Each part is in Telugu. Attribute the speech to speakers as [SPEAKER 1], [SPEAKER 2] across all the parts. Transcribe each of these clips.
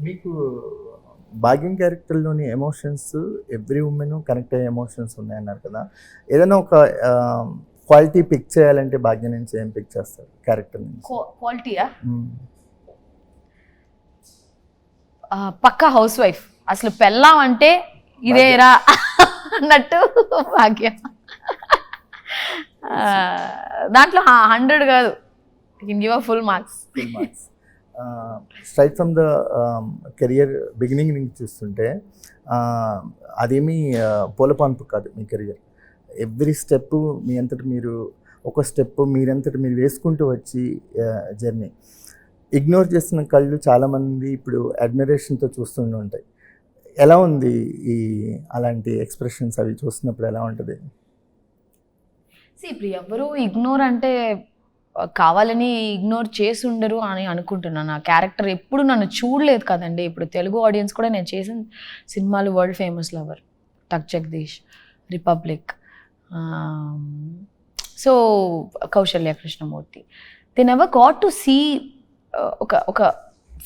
[SPEAKER 1] మీకు భాగ్యం క్యారెక్టర్లోని ఎమోషన్స్ ఎవ్రీ ఉమెన్ కనెక్ట్ అయ్యే ఎమోషన్స్ ఉన్నాయన్నారు కదా, ఏదైనా ఒక క్వాలిటీ పిక్ చేయాలంటే భాగ్యం నుంచి ఏం పిక్ చేస్తారు క్యారెక్టర్ నుంచి?
[SPEAKER 2] క్వాలిటీయా? పక్కా హౌస్ వైఫ్, అసలు పెళ్ళాం అంటే ఇదేరా అన్నట్టు భాగ్యం. దాంట్లో 100 కాదు, can give a full marks.
[SPEAKER 1] Straight from the career beginning నుంచి చూస్తుంటే అదేమీ పూలపాన్పు కాదు మీ కెరియర్. ఎవ్రీ స్టెప్ మీ అంతటి మీరు, ఒక స్టెప్ మీరంతటి మీరు వేసుకుంటూ వచ్చి జర్నీ ఇగ్నోర్ చేస్తున్న కళ్ళు చాలామంది ఇప్పుడు అడ్మిరేషన్తో చూస్తూనే ఉంటాయి. ఎలా ఉంది ఈ అలాంటి ఎక్స్ప్రెషన్స్ అవి చూస్తున్నప్పుడు ఎలా ఉంటుంది?
[SPEAKER 2] ఇప్పుడు ఎవరు ఇగ్నోర్ అంటే కావాలని ఇగ్నోర్ చేసి ఉండరు అని అనుకుంటున్నాను. నా క్యారెక్టర్ ఎప్పుడు నన్ను చూడలేదు కదండి. ఇప్పుడు తెలుగు ఆడియన్స్ కూడా నేను చేసిన సినిమాలు world famous lover, tuck Jagadish, republic, so Kausalya Krishnamurthy, they never got to see ఒక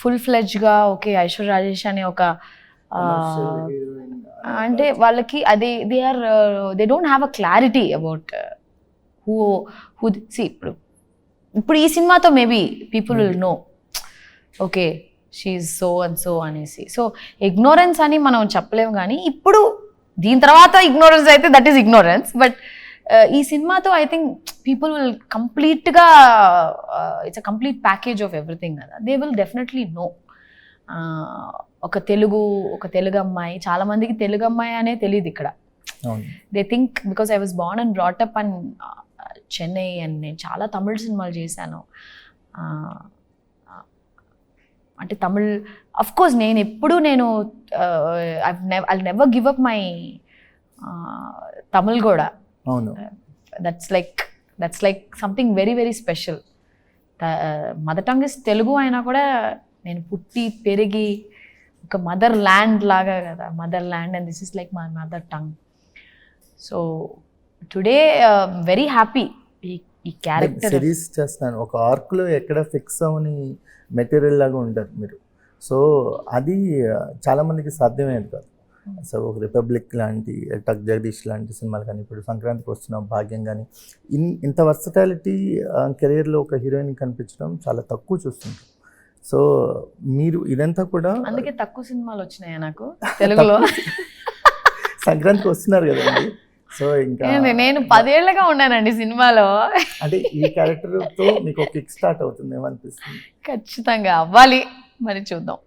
[SPEAKER 2] ఫుల్ ఫ్లెడ్జ్గా ఓకే ఐశ్వర్య రాజేష్ అనే ఒక అంటే వాళ్ళకి అదే they don't have a clarity about who she. ఇప్పుడు ఈ సినిమాతో maybe people will know okay she so and so అనేసి. సో ఇగ్నోరెన్స్ అని మనం చెప్పలేము, కానీ ఇప్పుడు దీని తర్వాత ఇగ్నోరెన్స్ అయితే దట్ ఈస్ ఇగ్నోరెన్స్. బట్ ఈ సినిమాతో ఐ థింక్ పీపుల్ విల్ కంప్లీట్గా it's a complete package of everything కదా. They will definitely know. ఒక తెలుగు అమ్మాయి, చాలా మందికి తెలుగు అమ్మాయి అనే తెలియదు ఇక్కడ. They think because I was Born and brought up and Chennai, and నేను చాలా తమిళ సినిమాలు చేశాను. అంటే తమిళ్ అఫ్ కోర్స్ నేను ఎప్పుడు I never give up my Tamil కూడా. That's like something very very special. Mother tongue is Telugu అయినా కూడా నేను పుట్టి పెరిగి ఒక మదర్ ల్యాండ్ లాగా కదా, mother land, and this is like my mother tongue. So today very happy ఈ క్యారెక్టర్
[SPEAKER 1] సిరీస్ చేస్తాను. ఒక ఆర్క్లో ఎక్కడ ఫిక్స్ అవని మెటీరియల్ లాగా ఉంటారు మీరు. సో అది చాలామందికి సాధ్యమేది కాదు. సో ఒక రిపబ్లిక్ లాంటి, టక్ జగదీష్ లాంటి సినిమాలు కానీ, ఇప్పుడు సంక్రాంతికి వస్తున్న భాగ్యం కానీ, ఇంత వర్సటాలిటీ కెరియర్లో ఒక హీరోయిన్ కనిపించడం చాలా తక్కువ చూస్తుంటాం. సో మీరు ఇదంతా కూడా
[SPEAKER 2] అందుకే తక్కువ సినిమాలు వచ్చినాయా నాకు తెలుగులో.
[SPEAKER 1] సంక్రాంతికి వస్తున్నారు కదండి. సో ఇంకా
[SPEAKER 2] నేను 10 ఏళ్ళగా ఉన్నానండి సినిమాలో.
[SPEAKER 1] అంటే ఈ క్యారెక్టర్తో మీకు ఒక కిక్ స్టార్ట్ అవుతుంది ఏమనిపిస్తుంది?
[SPEAKER 2] ఖచ్చితంగా అవ్వాలి, మరి చూద్దాం.